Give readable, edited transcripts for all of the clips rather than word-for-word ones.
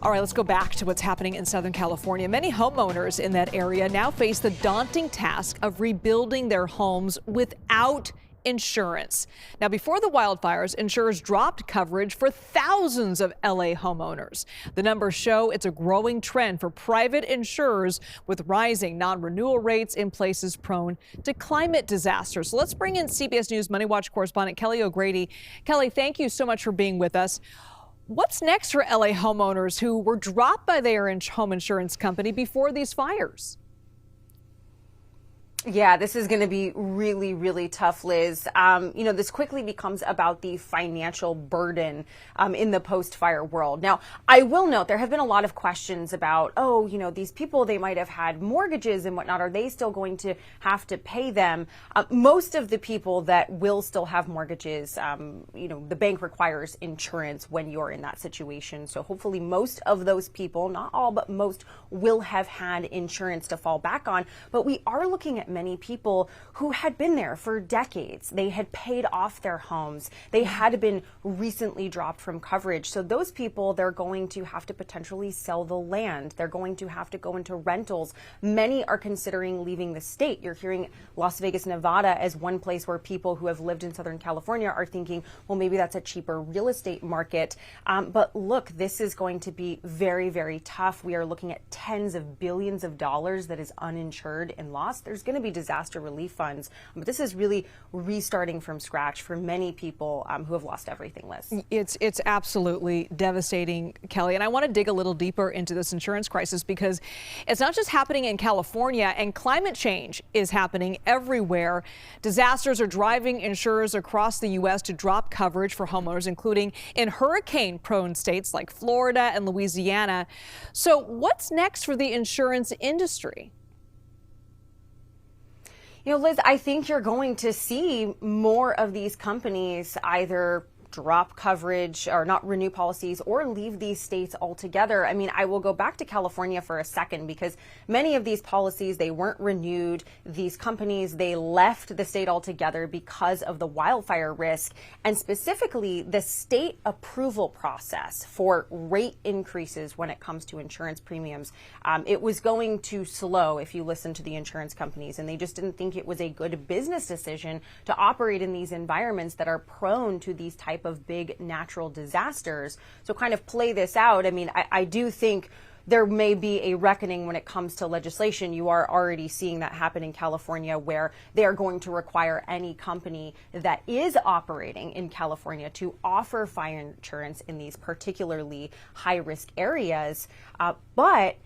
All right, let's go back to what's happening in Southern California. Many homeowners in that area now face the daunting task of rebuilding their homes without insurance. Now, before the wildfires, insurers dropped coverage for thousands of LA homeowners. The numbers show it's a growing trend for private insurers with rising non-renewal rates in places prone to climate disasters. So let's bring in CBS News MoneyWatch correspondent Kelly O'Grady. Kelly, thank you so much for being with us. What's next for LA homeowners who were dropped by their home insurance company before these fires? Yeah, this is going to be really, really tough, Liz. This quickly becomes about the financial burden in the post-fire world. Now, I will note there have been a lot of questions about, these people, they might have had mortgages and whatnot. Are they still going to have to pay them? Most of the people that will still have mortgages, the bank requires insurance when you're in that situation. So hopefully most of those people, not all, but most will have had insurance to fall back on. But we are looking at many people who had been there for decades. They had paid off their homes. They had been recently dropped from coverage. So those people, they're going to have to potentially sell the land. They're going to have to go into rentals. Many are considering leaving the state. You're hearing Las Vegas, Nevada as one place where people who have lived in Southern California are thinking, well, maybe that's a cheaper real estate market. But look, this is going to be very, very tough. We are looking at tens of billions of dollars that is uninsured and lost. There's going to be disaster relief funds, but this is really restarting from scratch for many people who have lost everything, Liz. It's absolutely devastating, Kelly, and I want to dig a little deeper into this insurance crisis because it's not just happening in California, and climate change is happening everywhere. Disasters are driving insurers across the U.S. to drop coverage for homeowners, including in hurricane-prone states like Florida and Louisiana. So what's next for the insurance industry? Liz, I think you're going to see more of these companies either drop coverage or not renew policies or leave these states altogether. I mean, I will go back to California for a second because many of these policies, they weren't renewed. These companies, they left the state altogether because of the wildfire risk, and specifically the state approval process for rate increases when it comes to insurance premiums. It was going too slow if you listen to the insurance companies, and they just didn't think it was a good business decision to operate in these environments that are prone to these type of big natural disasters. So kind of play this out. I mean, I do think there may be a reckoning when it comes to legislation. You are already seeing that happen in California, where they are going to require any company that is operating in California to offer fire insurance in these particularly high-risk areas. But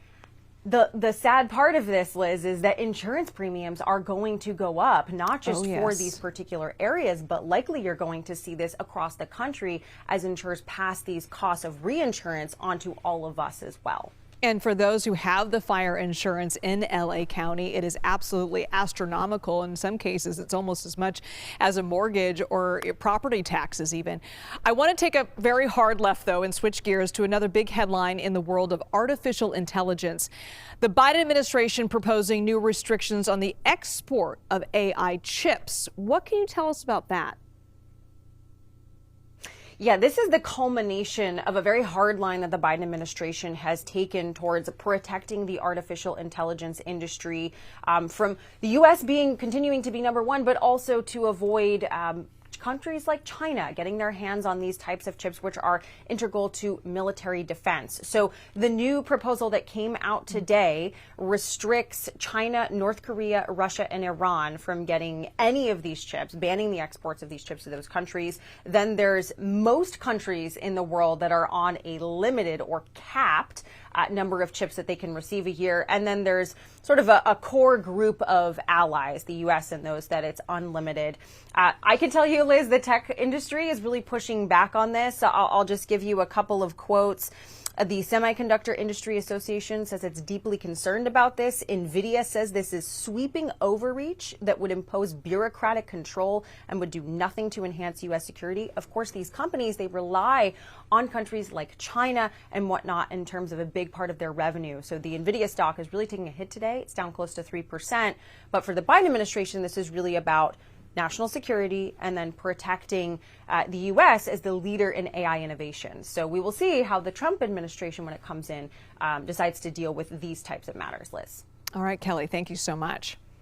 the sad part of this, Liz, is that insurance premiums are going to go up, not just for these particular areas, but likely you're going to see this across the country as insurers pass these costs of reinsurance onto all of us as well. And for those who have the fire insurance in LA County, it is absolutely astronomical. In some cases, it's almost as much as a mortgage or property taxes even. I want to take a very hard left, though, and switch gears to another big headline in the world of artificial intelligence. The Biden administration proposing new restrictions on the export of AI chips. What can you tell us about that? Yeah, this is the culmination of a very hard line that the Biden administration has taken towards protecting the artificial intelligence industry from the U.S. continuing to be number one, but also to avoid countries like China getting their hands on these types of chips, which are integral to military defense. So the new proposal that came out today restricts China, North Korea, Russia, and Iran from getting any of these chips, banning the exports of these chips to those countries. Then there's most countries in the world that are on a limited or capped number of chips that they can receive a year. And then there's sort of a core group of allies, the U.S. and those that it's unlimited. I can tell you, Liz, the tech industry is really pushing back on this. So I'll just give you a couple of quotes. The Semiconductor Industry Association says it's deeply concerned about this. NVIDIA says this is sweeping overreach that would impose bureaucratic control and would do nothing to enhance U.S. security. Of course, these companies, they rely on countries like China and whatnot in terms of a big part of their revenue. So the NVIDIA stock is really taking a hit today. It's down close to 3%. But for the Biden administration, this is really about national security, and then protecting the U.S. as the leader in AI innovation. So we will see how the Trump administration, when it comes in, decides to deal with these types of matters, Liz. All right, Kelly, thank you so much.